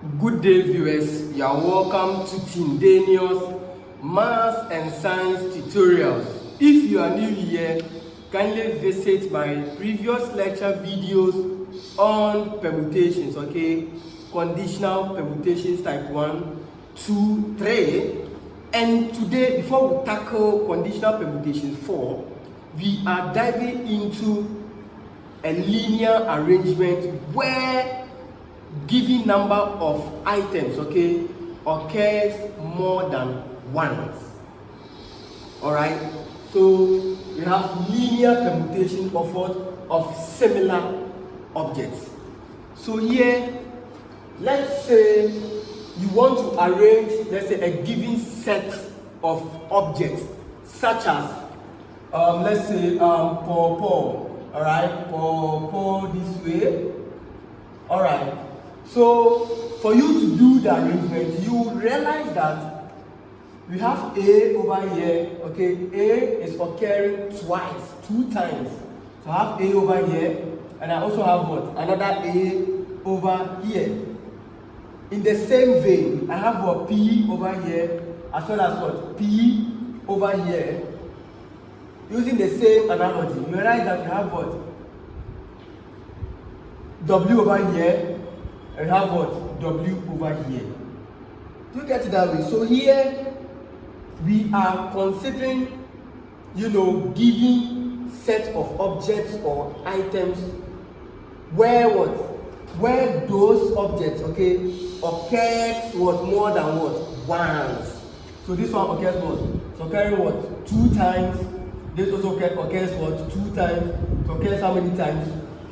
Good day, viewers. You are welcome to Tindanious Math and Science Tutorials. If you are new here, kindly visit my previous lecture videos on permutations, okay? Conditional permutations type 1, 2, 3. And today, before we tackle conditional permutations 4, we are diving into a linear arrangement where given number of items, okay, occurs more than once. All right, so we have linear permutation of what? Of similar objects. So here, let's say you want to arrange, let's say, a given set of objects, such as let's say paw. All right, paw this way. All right. So for you to do the arrangement, you realize that we have A over here. Okay, A is occurring twice, 2 times. So I have A over here, and I also have what? Another A over here. In the same vein, I have what? P over here, as well as what? P over here. Using the same analogy, you realize that we have what? W over here, and have what? W over here. Do you get it that way? So here we are considering, giving set of objects or items where what? Where those objects, okay, occurs what? More than what? Once. So this one occurs what? So occurring what? 2 times. This also occurs what? 2 times. It occurs how many times?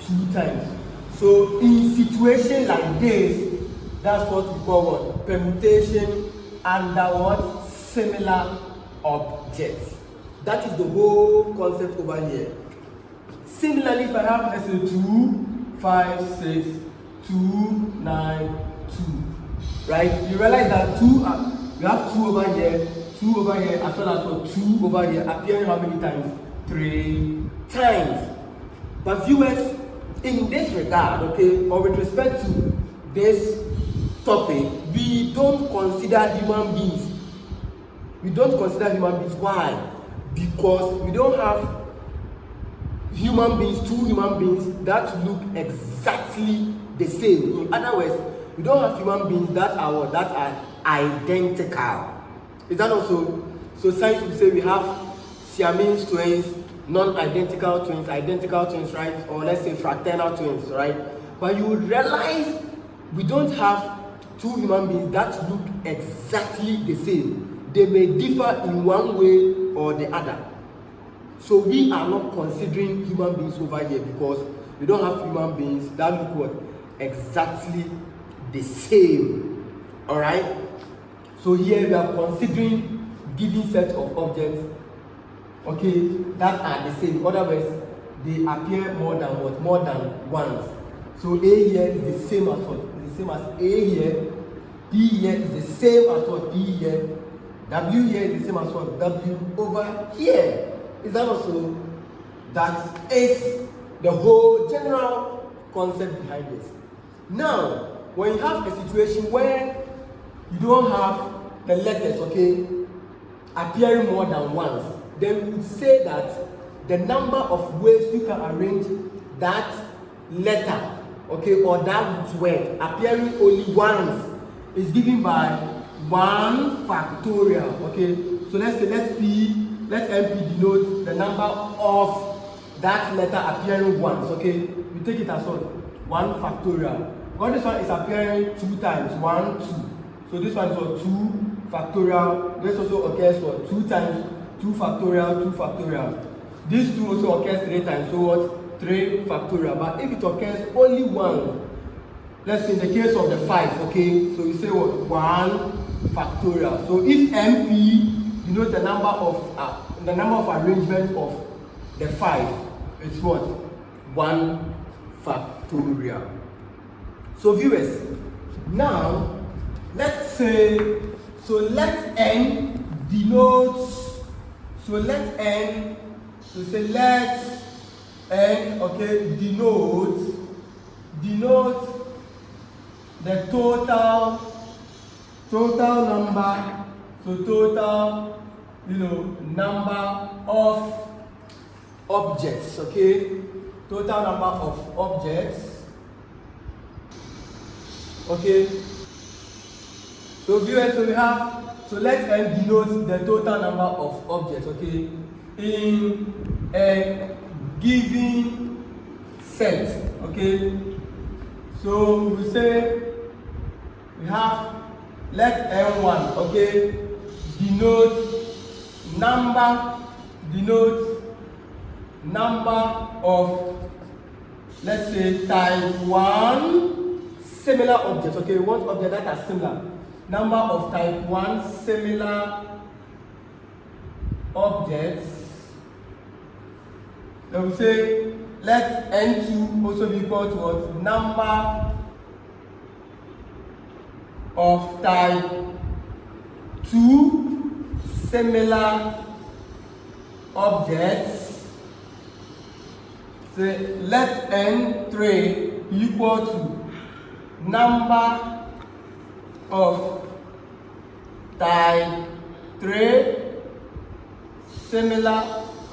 2 times. So in situation like this, that's what we call what? Permutation under what? Similar objects. That is the whole concept over here. Similarly, if I have, let's say, 2, 5, 6, 2, 9, 2, right? You realize that you have 2 over here, 2 over here, as well as for 2 over here, appearing how many times? 3 times. But viewers, in this regard, okay, or with respect to this topic, we don't consider human beings. We don't consider human beings. Why? Because we don't have human beings, 2 human beings that look exactly the same. In other words, we don't have human beings that are identical. Is that also? So science will say we have Siamese twins, non-identical twins, identical twins, right? Or let's say fraternal twins, right? But you would realize we don't have 2 human beings that look exactly the same. They may differ in one way or the other. So we are not considering human beings over here because we don't have human beings that look what? Exactly the same. All right? So here we are considering given set of objects, okay, that are the same. In other words, they appear more than what? More than once. So A here is the same as what? It's the same as A here. P here is the same as what? P here. W here is the same as what? W over here. Is that also? That is the whole general concept behind this. Now, when you have a situation where you don't have the letters, okay, appearing more than once, then we would say that the number of ways you can arrange that letter, okay, or that word appearing only once is given by 1 factorial, okay. So let's say let MP denote the number of that letter appearing once, okay. We take it as what? 1 factorial. Because this one is appearing 2 times, 1, 2. So this one is what? 2 factorial. This also occurs what? 2 times. 2 factorial, 2 factorial. This 2 also occurs 3 times, so what? 3 factorial. But if it occurs only 1, let's say in the case of the 5, okay, so you say what? 1 factorial. So if MP denotes the number of arrangement of the 5, it's what? 1 factorial. So viewers, now let's say, so let N denotes. So let N, so say let N, okay, denote the total number, so total, number of objects, okay? Total number of objects, okay? So viewers, so let's denote the total number of objects, okay? In a given set, okay? So we say we have, let n1, okay, denote number of, let's say, type 1 similar objects, okay? We want objects that are similar. Number of type 1 similar objects. Then we say let n2 also be equal to what? Number of type 2 similar objects. Say let n3 be equal to number of type 3 similar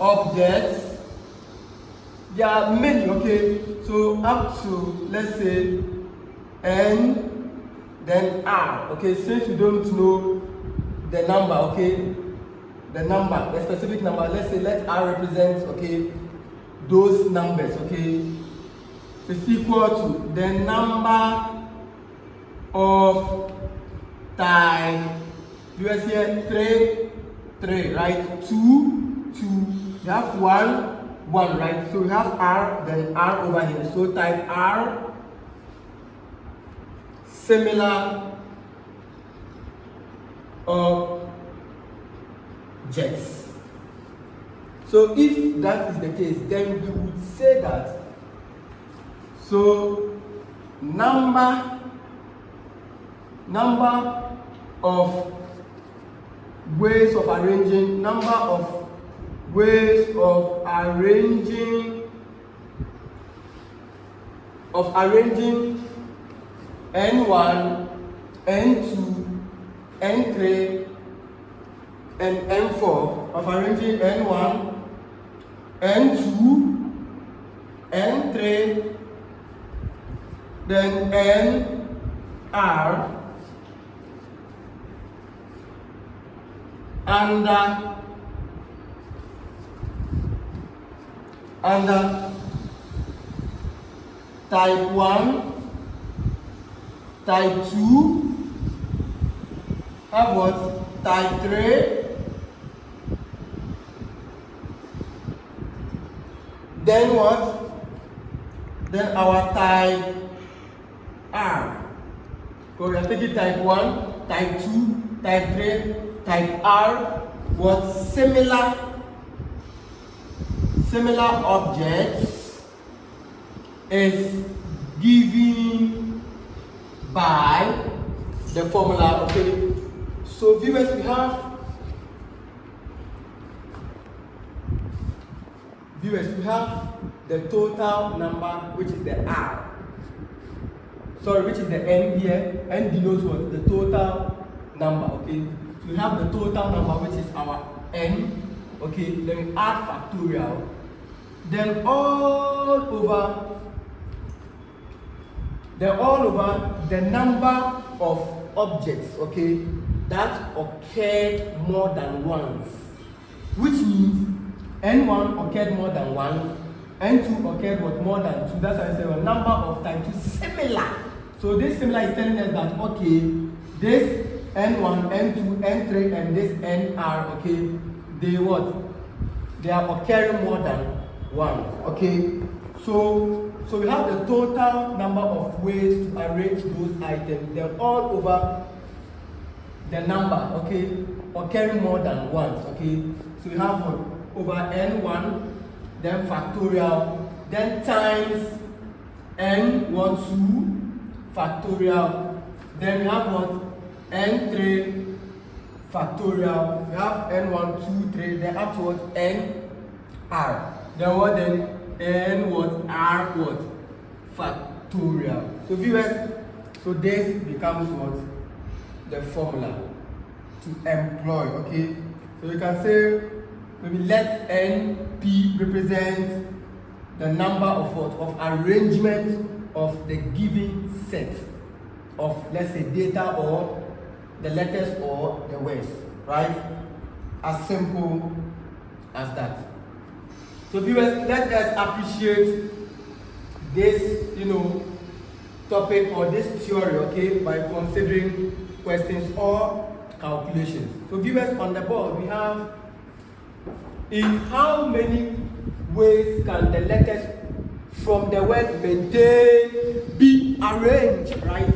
objects. There are many, okay? So up to, let's say, n, then r, okay? Since you don't know the number, okay? The specific number, let's say, let r represent, okay, those numbers, okay? It's equal to the number of type, you see here 3, right? 2, you have 1, right? So we have r, then r over here. So type r similar objects. So if that is the case, then we would say that so number of ways of arranging n1, n2, n3 and n4, of arranging n1, n2, n3, then nr under type 1, type 2, have what? Type 3, then what? Then our type R. So we are taking type 1, type 2, type 3, type R, what? Similar objects is given by the formula, okay? So viewers, we have the total number, which is the R. Sorry, which is the N here. N denotes what? The total number, okay? So we have the total number, which is our N, okay? Then we add factorial. Then all over the number of objects, okay, that occurred more than once, which means n1 occurred more than once, n2 occurred what? More than 2. That's why I say a number of times 2 similar. So this similar is telling us that, okay, this n1, n2, n3 and this nr, okay, they what? They are occurring more than once, okay? So we have the total number of ways to arrange those items. They're all over the number, okay, occurring more than once, okay? So we have what? Over n1, then factorial, then times n1, 2, factorial, then we have what? n3, factorial, we have n1, 2, 3, then up to what? nr. Then what? Then n what? r what? Factorial. So viewers, So this becomes what? The formula to employ, okay? So you can say, maybe let NP represent the number of what? Of arrangement of the given set of, let's say, data or the letters or the words, right? As simple as that. So viewers, let us appreciate this, topic or this theory, okay, by considering questions or calculations. So viewers, on the board we have, in how many ways can the letters from the word maintain be arranged, right?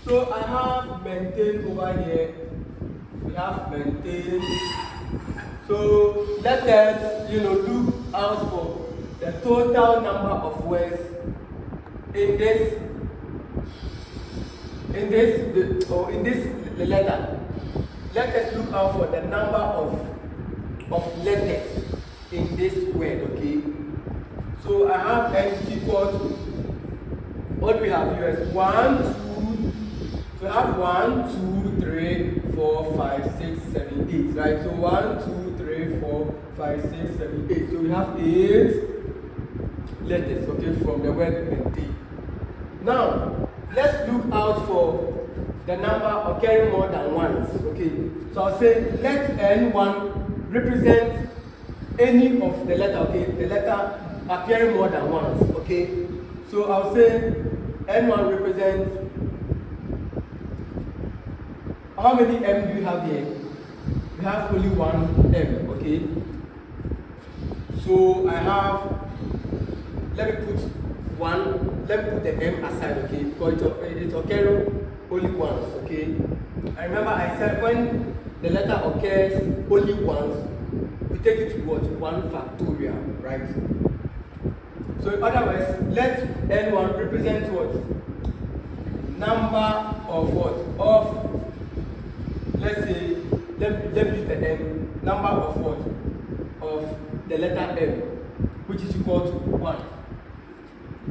So I have maintain over here, we have maintain. So let us, look out for the total number of words in this letter. Let us look out for the number of letters in this word, okay? So I have n is equal to, what we have here is 1, 2, so I have 1, 2, 3, 4, 5, 6, 7, 8, right? So 1, 2, 3, 4, 5, 6, 7, 8. So we have 8 letters, okay, from the word maintain. Now, let's look out for the number occurring more than once, okay? So I'll say let N1 represent any of the letter, okay? The letter appearing more than once, okay? So I'll say N1 represents, how many M do you have here? We have only one M, okay? So I have, let me put the M aside, okay? Because it's occurring only once, okay? And remember I said when the letter occurs only once, we take it to what? 1 factorial, right? So in other words, let N1 represent what? Number of what? Of, let's say, let me use the M, number of what? Of the letter M, which is equal to 1.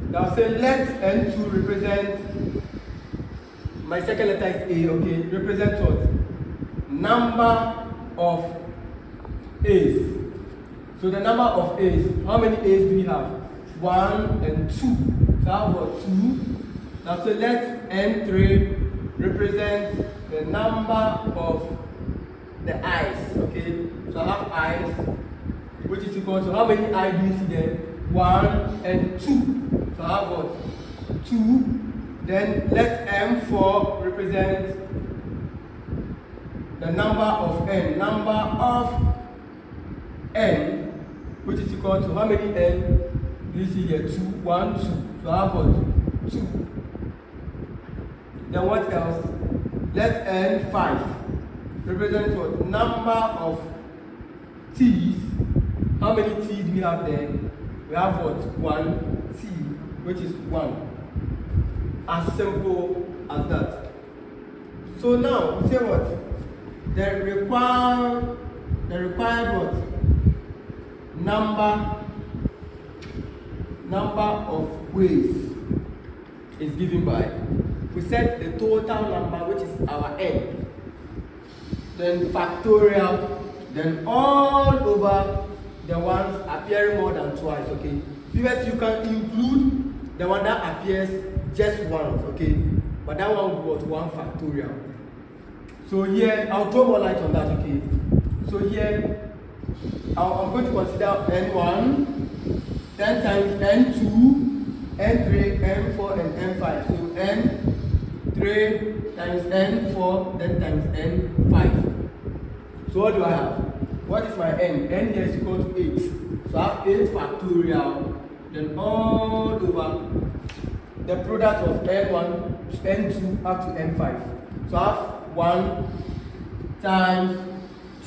Now say let N2 represent, my second letter is A, okay, represent what? Number of A's. So the number of A's, how many A's do we have? 1 and 2. So I have what? 2. Now say let N3 represent the number of the I's, okay? So I have I's, which is equal to, how many I's do you see there? 1 and 2. So I have what? 2. Then let M4 represent the number of N. Number of N, which is equal to, how many N do you see here? 2, 1, 2. So I have what? 2. Then what else? Let N5 represent what? Number of T's. How many T's do we have there? We have what? 1 T, which is 1. As simple as that. So now we say what? The required what? Number of ways is given by, we said the total number, which is our n, then factorial, then all over the ones appearing more than twice, okay? Because you can include the one that appears just once, okay? But that one will be 1 factorial. So here, I'll throw more light on that, okay? So here, I'm going to consider N1, 10 times N2, N3, N4, and N5. So N3 times N4, then times N5. So what do I have? What is my N? N here is equal to 8. So I have 8 factorial, then all over the product of N1, N2 up to N5. So I have 1 times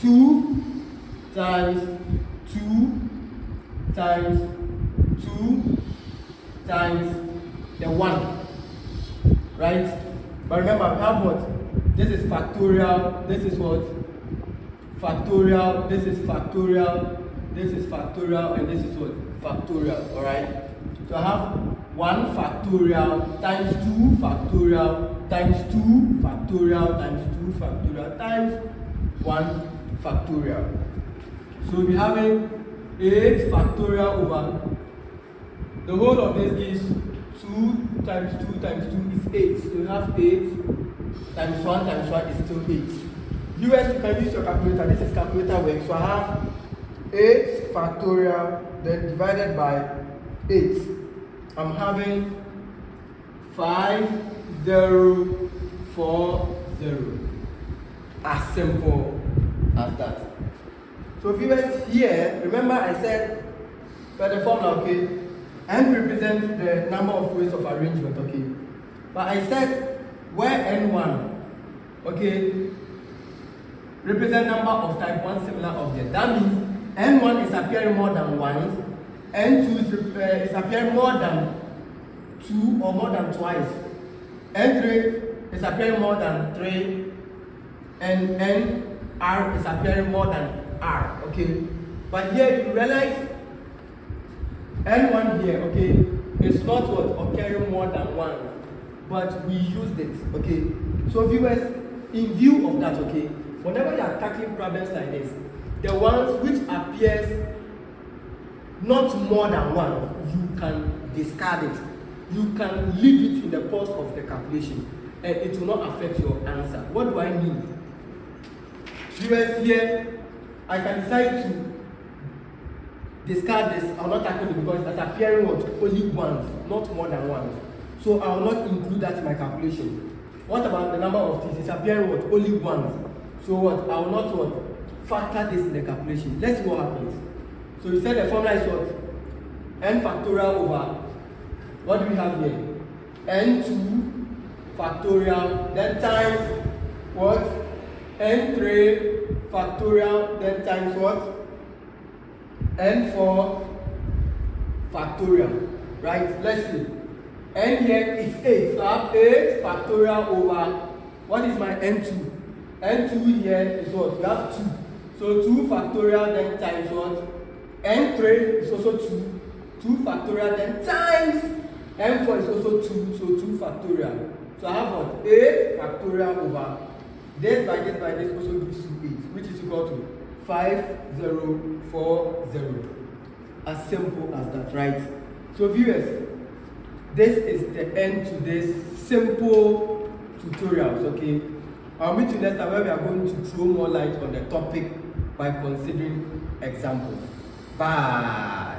2 times 2 times 2 times the 1, right? But remember, we have what? This is factorial, this is what? Factorial, this is factorial, this is factorial, and this is what? Factorial, alright? So I have 1 factorial times 2 factorial times 2 factorial times 2 factorial times 1 factorial. So we'll be having 8 factorial over, the whole of this is 2 times 2 times 2 is 8. So you have 8 times 1 is still 8. Viewers, you can use your calculator. This is calculator work. So I have 8 factorial then divided by 8. I'm having 5040. As simple as that. So viewers, here, remember I said for the formula, okay, n represents the number of ways of arrangement, okay. But I said where n1, okay, represent number of type 1 similar object. That means n1 is appearing more than once, n2 is appearing more than 2 or more than twice, n3 is appearing more than 3, and nr is appearing more than r, okay. But here you realize n1 here, okay, is not what occurring more than one, but we used it, okay. So viewers, in view of that, okay, whenever you are tackling problems like this, the ones which appears not more than one, you can discard it. You can leave it in the course of the calculation, and it will not affect your answer. What do I mean? Viewers, here I can decide to discard this. I will not tackle it because it's appearing what? Only once, not more than once. So I will not include that in my calculation. What about the number of things? It's appearing what? Only once. So what? I will not what? Factor this in the calculation. Let's see what happens. So we said the formula is what? N factorial over, what do we have here? N2 factorial, then times what? N3 factorial, then times what? N4 factorial, right? Let's see. N here is 8, so I have 8 factorial over, what is my N2? N2 here is what? We have 2. So 2 factorial then times what? N3 is also 2. 2 factorial then times N4 is also 2, so 2 factorial. So I have what? 8 factorial over this by this by this also gives you 8, which is equal to 5040. As simple as that, right? So viewers, this is the end to this simple tutorials, okay? I'll meet you next time where we are going to throw more light on the topic by considering examples. Bye.